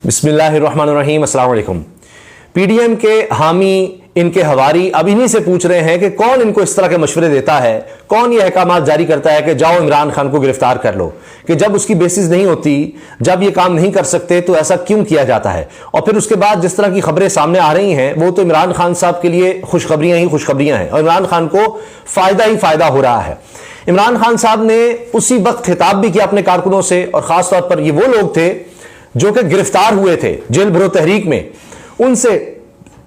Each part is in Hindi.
बिस्मिल्लाहिर्रहमानिर्रहीम, अस्सलाम वालेकुम। पीडीएम के हामी, इनके हवारी अब इन्हीं से पूछ रहे हैं कि कौन इनको इस तरह के मशवरे देता है, कौन ये अहकामात जारी करता है कि जाओ इमरान खान को गिरफ्तार कर लो, कि जब उसकी बेसिस नहीं होती, जब ये काम नहीं कर सकते तो ऐसा क्यों किया जाता है। और फिर उसके बाद जिस तरह की खबरें सामने आ रही हैं वो तो इमरान खान साहब के लिए खुशखबरियां ही खुशखबरियां हैं और इमरान खान को फायदा ही फायदा हो रहा है। इमरान खान साहब ने उसी वक्त खिताब भी किया अपने कारकुनों से, और खासतौर पर ये वो लोग थे जो कि गिरफ्तार हुए थे जेल भरो तहरीक में, उनसे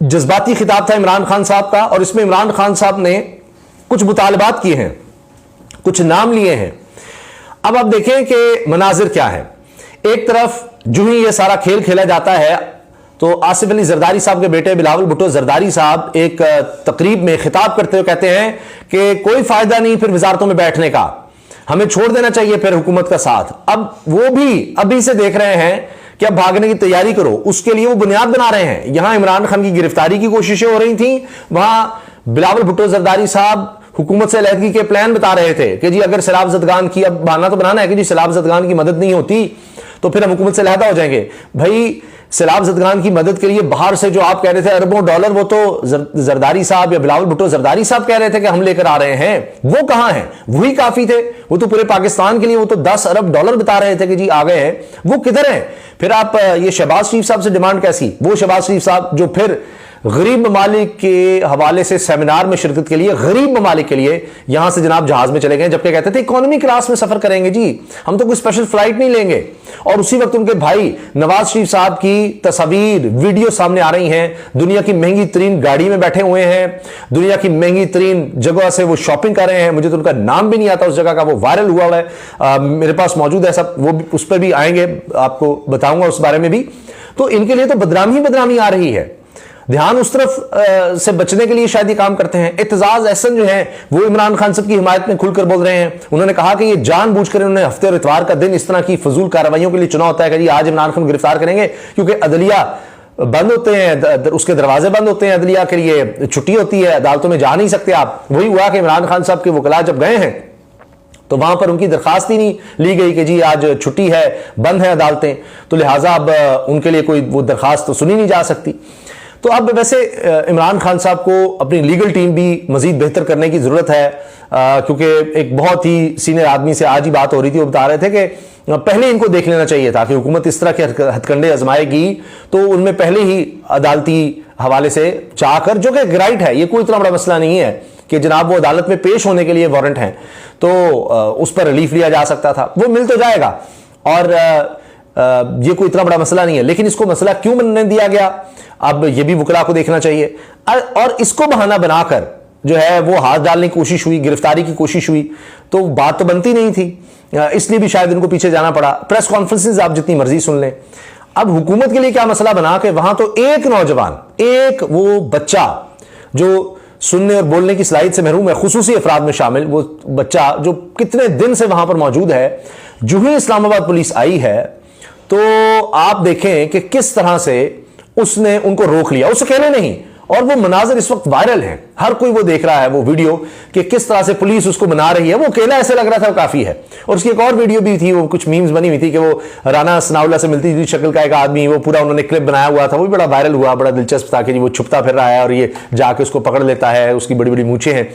जज्बाती खिताब था इमरान खान साहब का। और इसमें इमरान खान साहब ने कुछ मुतालबात किए हैं, कुछ नाम लिए हैं। अब आप देखें कि मनाजिर क्या है। एक तरफ जो ही ये सारा खेल खेला जाता है तो आसिफ अली जरदारी साहब के बेटे बिलावल भुट्टो जरदारी साहब एक तकरीब में खिताब करते हुए कहते हैं कि कोई फायदा नहीं फिर वजारतों में बैठने का, हमें छोड़ देना चाहिए फिर हुकूमत का साथ। अब वो भी अभी से देख रहे हैं कि अब भागने की तैयारी करो, उसके लिए वो बुनियाद बना रहे हैं। यहां इमरान खान की गिरफ्तारी की कोशिशें हो रही थी, वहां बिलावल भुट्टो जरदारी साहब हुकूमत से अलहदगी के प्लान बता रहे थे कि जी अगर सैलाब ज़दगान की, अब बहाना तो बनाना है कि जी सैलाब ज़दगान की मदद नहीं होती तो फिर हम हुकूमत से अलहदा हो जाएंगे। भाई सैलाब ज़दगान की मदद के लिए बाहर से जो आप कह रहे थे अरबों डॉलर, वो तो जरदारी साहब या बिलावल भुट्टो जरदारी साहब कह रहे थे कि हम लेकर आ रहे हैं, वो कहां हैं? वही काफी थे, वो तो पूरे पाकिस्तान के लिए वो तो 10 अरब डॉलर बता रहे थे कि जी आ गए हैं, वो किधर हैं? फिर आप ये शहबाज शरीफ साहब से डिमांड कैसी? वो शहबाज शरीफ साहब जो फिर गरीब ममालिक के हवाले से सेमिनार में शिरकत के लिए, गरीब ममालिक के लिए यहां से जनाब जहाज में चले गए, जबकि कहते थे इकोनॉमी क्लास में सफर करेंगे जी, हम तो कोई स्पेशल फ्लाइट नहीं लेंगे। और उसी वक्त उनके भाई नवाज शरीफ साहब की तस्वीर, वीडियो सामने आ रही हैं, दुनिया की महंगी तरीन गाड़ी में बैठे हुए हैं, दुनिया की महंगी तरीन जगह से वो शॉपिंग कर रहे हैं। मुझे तो उनका नाम भी नहीं आता उस जगह का, वो वायरल हुआ है, मेरे पास मौजूद है सब, वो उस पर भी आएंगे, आपको बताऊंगा उस बारे में भी। तो इनके लिए तो बदनामी बदनामी आ रही है। ध्यान उस तरफ से बचने के लिए शायद ये काम करते हैं। इत्तेजाज एहसन जो है वो इमरान खान साहब की हिमायत में खुलकर बोल रहे हैं। उन्होंने कहा कि ये जानबूझकर उन्होंने हफ्ते और इतवार का दिन इस तरह की फजूल कार्रवाइयों के लिए चुना होता है कि जी आज इमरान खान गिरफ्तार करेंगे, क्योंकि अदलिया बंद होते हैं, उसके दरवाजे बंद होते हैं, अदलिया के लिए छुट्टी होती है, अदालतों में जा नहीं सकते आप। वही हुआ कि इमरान खान साहब के वकला जब गए हैं तो वहां पर उनकी दरखास्त ही नहीं ली गई कि जी आज छुट्टी है, बंद है अदालतें, तो लिहाजा अब उनके लिए कोई वो दरखास्त तो सुनी नहीं जा सकती। तो अब वैसे इमरान खान साहब को अपनी लीगल टीम भी मजीद बेहतर करने की जरूरत है, क्योंकि एक बहुत ही सीनियर आदमी से आज ही बात हो रही थी, वो बता रहे थे कि पहले इनको देख लेना चाहिए था कि हुकूमत इस तरह के हथकंडे आजमाएगी तो उनमें पहले ही अदालती हवाले से चाहकर, जो कि राइट है, ये कोई इतना बड़ा मसला नहीं है कि जनाब वो अदालत में पेश होने के लिए वारंट हैं तो उस पर रिलीफ लिया जा सकता था, वो मिल तो जाएगा और ये कोई इतना बड़ा मसला नहीं है। लेकिन इसको मसला क्यों बनने दिया गया, अब ये भी वकला को देखना चाहिए। और इसको बहाना बनाकर जो है वो हाथ डालने की कोशिश हुई, गिरफ्तारी की कोशिश हुई, तो बात तो बनती नहीं थी, इसलिए भी शायद इनको पीछे जाना पड़ा। प्रेस कॉन्फ्रेंसेस आप जितनी मर्जी सुन लें। अब हुकूमत के लिए क्या मसला बना के वहां तो एक नौजवान, एक वो बच्चा जो सुनने और बोलने की सलाहियत से महरूम है, खुसूसी अफराद में शामिल वो बच्चा जो कितने दिन से वहां पर मौजूद है, जो ही इस्लामाबाद पुलिस आई है तो आप देखें कि किस तरह से उसने उनको रोक लिया, उसे कहने नहीं। और वो मनाजिर इस वक्त वायरल हैं, हर कोई वो देख रहा है वो वीडियो कि किस तरह से पुलिस उसको मना रही है। वो अकेला ऐसे लग रहा था वो काफी है। और उसकी एक और वीडियो भी थी, वो कुछ मीम्स बनी हुई थी कि वो राना सनाउल्लाह से मिलती जुलती शक्ल का एक आदमी, वो पूरा उन्होंने क्लिप बनाया हुआ था, वो भी बड़ा वायरल हुआ, बड़ा दिलचस्प था कि वो छुपता फिर रहा है और ये जाके उसको पकड़ लेता है, उसकी बड़ी बड़ी मूछें हैं।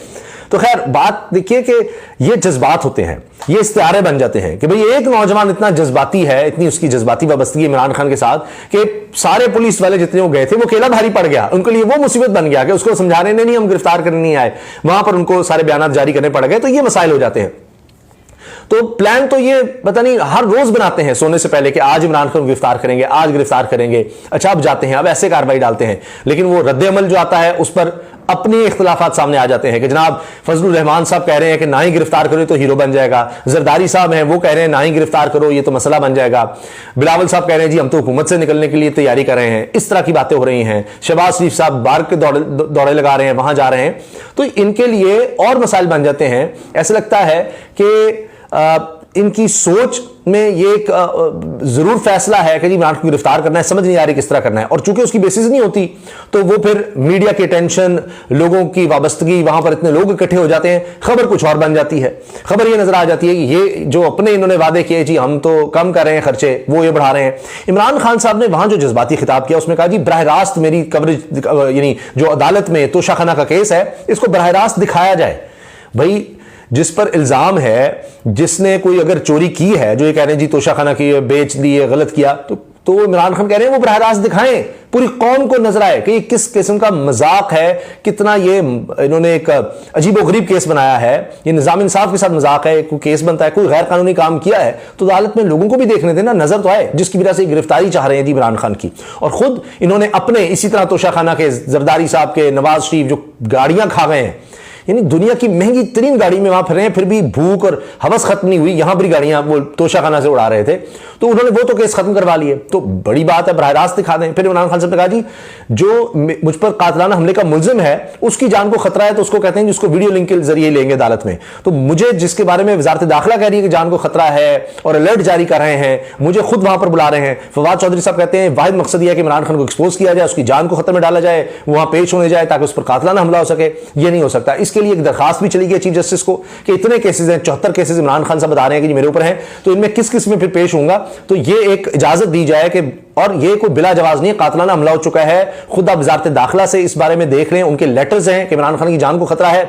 तो खैर बात देखिए कि ये जज्बात होते हैं, ये इस्तिआरे बन जाते हैं कि भाई एक नौजवान इतना जज्बाती है, इतनी उसकी जज्बाती वाबस्तगी इमरान खान के साथ कि सारे पुलिस वाले जितने वो गए थे वो अकेला भारी पड़ गया, उनके लिए वो मुसीबत बन गया कि उसको समझाने नहीं, हम गिरफ्तार करने नहीं आए, वहां पर उनको सारे बयान जारी करने पड़ गए। तो ये मसाइल हो जाते हैं। तो प्लान तो ये पता नहीं हर रोज बनाते हैं सोने से पहले कि आज इमरान खान गिरफ्तार करेंगे, आज गिरफ्तार करेंगे। अच्छा अब जाते हैं, अब ऐसे कार्रवाई डालते हैं, लेकिन वो रद्द-ए-अमल जो आता है उस पर अपने इख्तिलाफात सामने आ जाते हैं कि जनाब फजलुर रहमान साहब कह रहे हैं कि ना ही गिरफ्तार करो तो हीरो बन जाएगा, जरदारी साहब हैं वो कह रहे हैं ना ही गिरफ्तार करो ये तो मसला बन जाएगा, बिलावल साहब कह रहे हैं जी हम तो हुकूमत से निकलने के लिए तैयारी कर रहे हैं। इस तरह की बातें हो रही हैं। शहबाज शरीफ साहब बार के दौड़े लगा रहे हैं, वहां जा रहे हैं, तो इनके लिए और मसाइल बन जाते हैं। ऐसा लगता है कि इनकी सोच में ये एक जरूर फैसला है कि जी इमरान खान को गिरफ्तार करना है, समझ नहीं आ रही किस तरह करना है। और चूंकि उसकी बेसिस नहीं होती तो वो फिर मीडिया की टेंशन, लोगों की वाबस्तगी, वहां पर इतने लोग इकट्ठे हो जाते हैं, खबर कुछ और बन जाती है। खबर ये नजर आ जाती है कि ये जो अपने इन्होंने वादे किए, जी हम तो कम कर रहे हैं खर्चे, वो ये बढ़ा रहे हैं। इमरान खान साहब ने वहां जो जज्बाती खिताब किया उसमें कहा जी बराह रास्त मेरी कवरेज, यानी जो अदालत में तोशाखाना का केस है इसको बराह रास्त दिखाया जाए। भाई जिस पर इल्जाम है, जिसने कोई अगर चोरी की है, जो ये कह रहे हैं जी तोशाखाना की बेच दिए, गलत किया, तो इमरान खान कह रहे हैं वो बराह रास्त दिखाएं, पूरी कौम को नजर आए कि ये किस किस्म का मजाक है, कितना ये इन्होंने एक अजीबोगरीब केस बनाया है, ये निजाम इंसाफ के साथ मजाक है। कोई केस बनता है, कोई गैर कानूनी काम किया है तो अदालत में लोगों को भी देखने देना, नजर तो आए, जिसकी वजह से गिरफ्तारी चाह रहे हैं इमरान खान की। और खुद इन्होंने अपने इसी तरह तोशाखाना के जरदारी साहब के, नवाज शरीफ जो गाड़ियां खा गए हैं, यानी दुनिया की महंगी तरीन गाड़ी में वहां फिर रहे हैं, फिर भी भूख और हवस खत्म नहीं हुई, यहां पर गाड़ियां वो तोशाखाना से उड़ा रहे थे, तो उन्होंने वो तो केस खत्म करवा लिए, तो बड़ी बात है, बराह रास्त दिखा दें। फिर इमरान खान साहब ने कहा जी जो मुझ पर कातलाना हमले का मुलजिम है उसकी जान को खतरा है, तो उसको कहते हैं जिसको वीडियो लिंक के जरिए लेंगे अदालत में। तो मुझे जिसके बारे में वजारत दाखिला कह रही है कि जान को खतरा है और अलर्ट जारी कर रहे हैं, मुझे खुद वहां पर बुला रहे हैं। फवाद चौधरी साहब कहते हैं वाहिद मकसद यह है कि इमरान खान को एक्सपोज किया जाए, उसकी जान को खतरे में डाला जाए, वहां पेश होने जाए ताकि उस पर कातलाना हमला हो सके। यह नहीं हो सकता। इसके लिए एक दरखास्त भी चली गई चीफ जस्टिस को कि इतने केसेस हैं, 74 केसेस इमरान खान साहब बता रहे हैं कि मेरे ऊपर हैं, तो इनमें किस किस में फिर पेश होऊंगा, तो ये एक इजाजत दी जाए कि, और ये कोई बिला जवाज नहीं है, कातलाना हमला हो चुका है, खुद आप वजारत दाखिला से इस बारे में देख रहे हैं, उनके लेटर्स हैं कि इमरान खान की जान को खतरा है,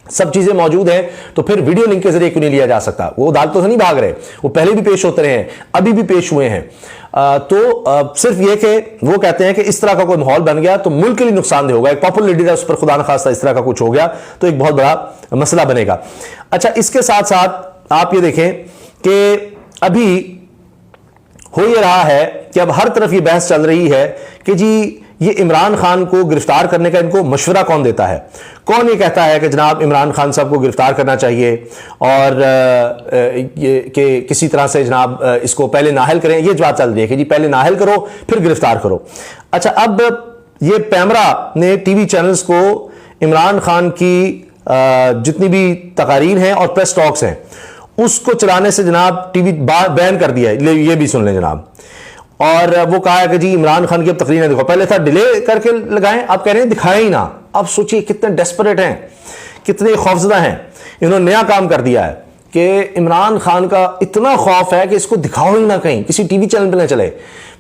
सब चीजें मौजूद हैं, तो फिर वीडियो लिंक के जरिए क्यों नहीं लिया जा सकता। वो अदालतों से नहीं भाग रहे, वो पहले भी पेश होते रहे हैं, अभी भी पेश हुए हैं। सिर्फ ये कि वो कहते हैं कि इस तरह का कोई माहौल बन गया तो मुल्क के लिए नुकसानदेह होगा। एक पॉपुलर लीडर है, उस पर खुदा न खास्ता इस तरह का कुछ हो गया तो एक बहुत बड़ा मसला बनेगा। अच्छा, इसके साथ साथ आप ये देखें कि अभी हो ये रहा है कि अब हर तरफ ये बहस चल रही है कि जी ये इमरान खान को गिरफ्तार करने का इनको मशवरा कौन देता है, कौन ये कहता है कि जनाब इमरान खान साहब को गिरफ्तार करना चाहिए और ये कि किसी तरह से जनाब इसको पहले नाहल करें। ये बात चल रही है कि जी पहले नाहल करो फिर गिरफ्तार करो। अच्छा, अब ये पैमरा ने टीवी चैनल्स को इमरान खान की जितनी भी तकारीर हैं और प्रेस टॉक्स हैं उसको चलाने से जनाब टीवी बैन कर दिया है। ये भी सुन लें जनाब। और वो कहा है कि जी इमरान खान की अब तकरीरें देखो, पहले था डिले करके लगाएं, आप कह रहे हैं दिखाएं ही ना। अब सोचिए कितने डेस्परेट हैं, कितने खौफजदा हैं। इन्होंने नया काम कर दिया है कि इमरान खान का इतना खौफ है कि इसको दिखाओ ही ना कहीं, किसी टीवी चैनल पर ना चले।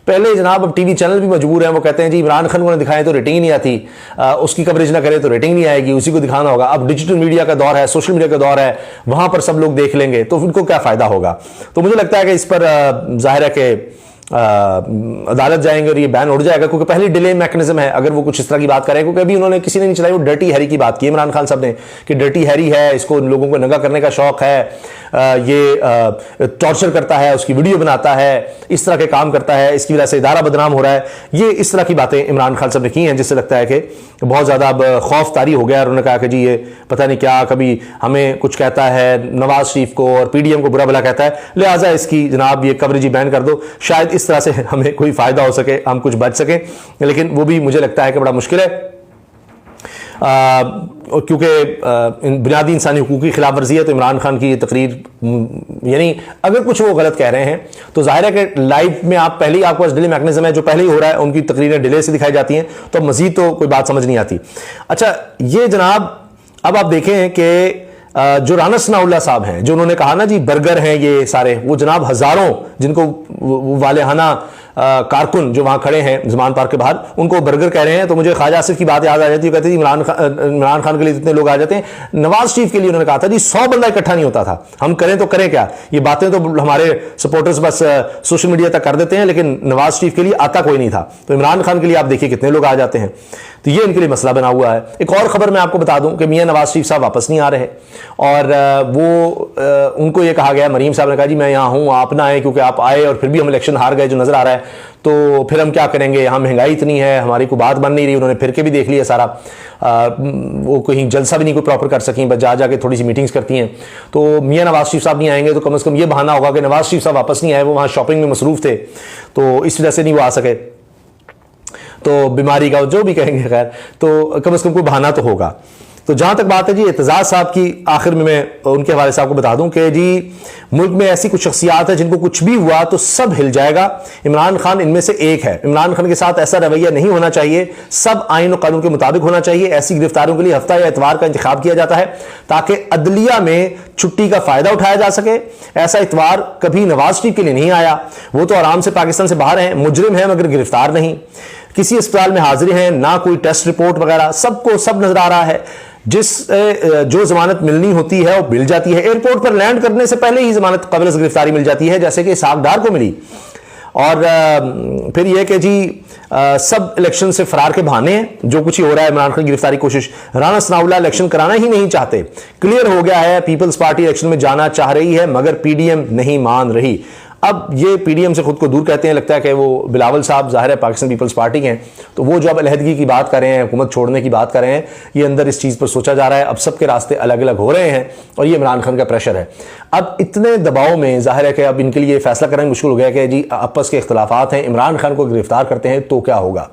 पहले जनाब अब टीवी चैनल भी मजबूर हैं, वो कहते हैं जी इमरान खान को ना दिखाएं तो रेटिंग नहीं आती, उसकी कवरेज ना करें तो रेटिंग नहीं आएगी, उसी को दिखाना होगा। अब डिजिटल मीडिया का दौर है, सोशल मीडिया का दौर है, वहां पर सब लोग देख लेंगे तो उनको क्या फायदा होगा। तो मुझे लगता है कि इस पर जाहिर है कि अदालत जाएंगे और ये बैन उड़ जाएगा, क्योंकि पहले डिले मैकेनिज्म है अगर वो कुछ इस तरह की बाक करें। क्योंकि अभी उन्होंने किसी ने नहीं चलाई, वो डर्टी हैरी की बात की इमरान खान साहब ने कि डर्टी हैरी है, इसको लोगों को नंगा करने का शौक है, ये टॉर्चर करता है, उसकी वीडियो बनाता है, इस तरह के काम करता है, इसकी वजह से इदारा बदनाम हो रहा है। ये इस तरह की बातें इमरान खान साहब ने की हैं जिससे लगता है कि बहुत ज़्यादा अब खौफ तारी हो गया। और उन्होंने कहा कि जी ये पता नहीं क्या, कभी हमें कुछ कहता है नवाज शरीफ को और PDM को बुरा भला कहता है, लिहाजा इसकी जनाब ये कवरेज ही बैन कर दो, शायद इस तरह से हमें कोई फायदा हो सके, हम कुछ बच सके। लेकिन वो भी मुझे लगता है कि बड़ा मुश्किल है, क्योंकि बुनियादी इंसानी हुकूक की खिलाफ वर्जी है। तो इमरान खान की ये तकरीर, यानी अगर कुछ वो गलत कह रहे हैं तो जाहिर है कि लाइव में आप पहले ही, आपके पास डिले मैकेनिज्म है, जो पहले ही हो रहा है, उनकी तकरीरें डिले से दिखाई जाती हैं, तो मजीद तो कोई बात समझ नहीं आती। अच्छा, ये जनाब अब आप देखें कि जो राना सनाउल्लाह साहब हैं, जो उन्होंने कहा ना जी बर्गर हैं ये सारे, वो जनाब हजारों जिनको वालेहाना कारकुन जो वहां खड़े हैं जमान पार्क के बाहर, उनको बर्गर कह रहे हैं, तो मुझे ख्वाजा आसिफ की बात याद आ जाती है। कहते हैं इमरान खान के लिए जितने लोग आ जाते हैं, नवाज शरीफ के लिए उन्होंने कहा था जी 100 बंदा इकट्ठा नहीं होता था। हम करें तो करें क्या, ये बातें तो हमारे सपोर्टर्स बस सोशल मीडिया तक कर देते हैं, लेकिन नवाज शरीफ के लिए आता कोई नहीं था। तो इमरान खान के लिए आप देखिए कितने लोग आ जाते हैं, तो ये इनके लिए मसला बना हुआ है। एक और खबर मैं आपको बता दूं कि मियां नवाज शरीफ साहब वापस नहीं आ रहे, और उनको ये कहा गया, मरीम साहब ने कहा जी मैं यहाँ हूँ, आप ना आए, क्योंकि आप आए और फिर भी हम इलेक्शन हार गए जो नजर आ रहा है, तो फिर हम क्या करेंगे, यहाँ महंगाई इतनी है, हमारी कोई बात बन नहीं रही। उन्होंने फिर के भी देख लिया सारा, वो कहीं जलसा भी नहीं कोई प्रॉपर कर सकें, बस जा जाके थोड़ी सी मीटिंग्स करती हैं। तो मियां नवाज शरीफ साहब नहीं आएंगे तो कम से कम ये बहाना होगा कि नवाज शरीफ साहब वापस नहीं आए, वो वहाँ शॉपिंग में मसरूफ थे, तो इस वजह से नहीं वो आ सके, तो बीमारी का जो भी कहेंगे, खैर तो कम से कम कोई बहाना तो होगा। तो जहां तक बात है जी एतजाज साहब की, आखिर में मैं उनके हवाले से आपको बता दूं कि जी मुल्क में ऐसी कुछ शख्सियात है जिनको कुछ भी हुआ तो सब हिल जाएगा। इमरान खान इनमें से एक है। इमरान खान के साथ ऐसा रवैया नहीं होना चाहिए, सब आईन और कानून के मुताबिक होना चाहिए। ऐसी गिरफ्तारियों के लिए हफ्ता या इतवार का इंतखाब किया जाता है ताकि अदलिया में छुट्टी का फायदा उठाया जा सके। ऐसा इतवार कभी नवाज शरीफ के लिए नहीं आया, वो तो आराम से पाकिस्तान से बाहर हैं, मुजरिम हैं मगर गिरफ्तार नहीं, किसी अस्पताल में हाजिर हैं, ना कोई टेस्ट रिपोर्ट वगैरह, सबको सब नजर आ रहा है। जो जमानत मिलनी होती है वो मिल जाती है, एयरपोर्ट पर लैंड करने से पहले ही जमानत कबल गिरफ्तारी मिल जाती है, जैसे कि इसहाक डार को मिली। और फिर यह कि जी सब इलेक्शन से फरार के बहाने हैं, जो कुछ ही हो रहा है। इमरान खान की गिरफ्तारी कोशिश, राना सनाउल्लाह इलेक्शन कराना ही नहीं चाहते, क्लियर हो गया है। पीपल्स पार्टी इलेक्शन में जाना चाह रही है मगर पीडीएम नहीं मान रही। अब ये पीडीएम से खुद को दूर कहते हैं, लगता है कि वो बिलावल साहब जाहिर है पाकिस्तान पीपल्स पार्टी के हैं, तो वो जो अब अलहदगी की बात कर रहे हैं, हुकूमत छोड़ने की बात कर रहे हैं, ये अंदर इस चीज़ पर सोचा जा रहा है। अब सबके रास्ते अलग अलग हो रहे हैं और ये इमरान खान का प्रेशर है। अब इतने दबाव में जाहिर है कि अब इनके लिए फैसला करना मुश्किल हो गया कि जी आपस के इख्तलाफात हैं, इमरान खान को गिरफ्तार करते हैं तो क्या होगा,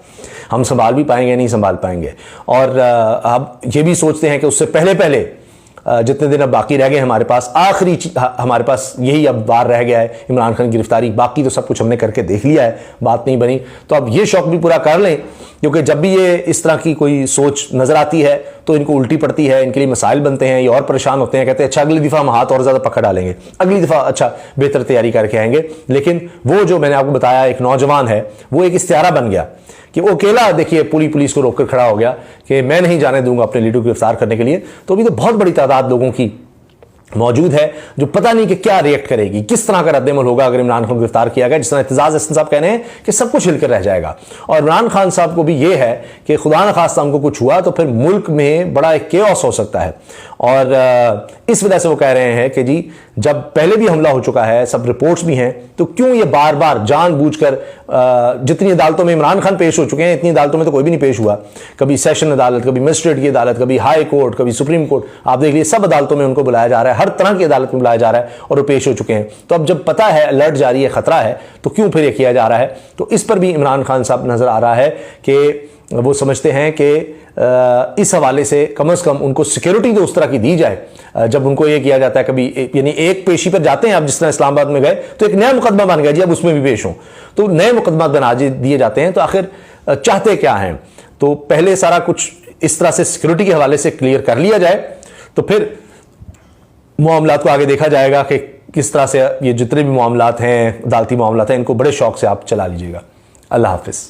हम संभाल भी पाएंगे नहीं संभाल पाएंगे। और अब ये भी सोचते हैं कि उससे पहले जितने दिन अब बाकी रह गए हमारे पास, आखिरी हमारे पास यही अब बार रह गया है इमरान खान की गिरफ्तारी, बाकी तो सब कुछ हमने करके देख लिया है, बात नहीं बनी, तो अब ये शौक भी पूरा कर लें। क्योंकि जब भी ये इस तरह की कोई सोच नजर आती है तो इनको उल्टी पड़ती है, इनके लिए मसाइल बनते हैं, ये और परेशान होते हैं, कहते हैं अच्छा अगली दफ़ा हम हाथ और ज़्यादा पकड़ डालेंगे, अगली दफ़ा अच्छा बेहतर तैयारी करके आएंगे। लेकिन वो जो मैंने आपको बताया एक नौजवान है, वो एक इस्तियारा बन गया कि वो अकेला देखिए पूरी पुलिस को रोककर खड़ा हो गया कि मैं नहीं जाने दूंगा अपने लीडर को गिरफ्तार करने के लिए। तो अभी तो बहुत बड़ी तादाद लोगों की मौजूद है जो पता नहीं कि क्या रिएक्ट करेगी, किस तरह का रद्देमल होगा अगर इमरान खान को गिरफ्तार किया गया। जिस तरह एतजाज अहसन साहब कह रहे हैं कि सब कुछ हिलकर रह जाएगा, और इमरान खान साहब को भी ये है कि खुदा न खास्ता उनको कुछ हुआ तो फिर मुल्क में बड़ा एक केओस हो सकता है। और इस वजह से वो कह रहे हैं कि जी जब पहले भी हमला हो चुका है, सब रिपोर्ट्स भी हैं, तो क्यों ये बार बार जानबूझकर, जितनी अदालतों में इमरान खान पेश हो चुके हैं इतनी अदालतों में तो कोई भी नहीं पेश हुआ, कभी सेशन अदालत, कभी मजिस्ट्रेट की अदालत, कभी हाई कोर्ट, कभी सुप्रीम कोर्ट, आप देख लीजिए सब अदालतों में उनको बुलाया जा रहा है, हर तरह की अदालत में बुलाया जा रहा है और वो पेश हो चुके हैं। तो अब जब पता है अलर्ट जारी है, खतरा है, तो क्यों फिर ये किया जा रहा है। तो इस पर भी इमरान खान साहब नजर आ रहा है कि वो समझते हैं कि इस हवाले से कम उनको सिक्योरिटी तो उस तरह की दी जाए। जब उनको ये किया जाता है कभी यानी एक पेशी पर जाते हैं, अब जिस तरह इस्लामाबाद में गए तो एक नया मुकदमा बन गया जी, अब उसमें भी पेश हो, तो नए मुकदमा बना दिए जाते हैं। तो आखिर चाहते क्या हैं, तो पहले सारा कुछ इस तरह से सिक्योरिटी के हवाले से क्लियर कर लिया जाए, तो फिर मामलात को आगे देखा जाएगा कि किस तरह से ये जितने भी मामलात हैं, अदालती मामलात हैं, इनको बड़े शौक से आप चला लीजिएगा। अल्लाह हाफिज़।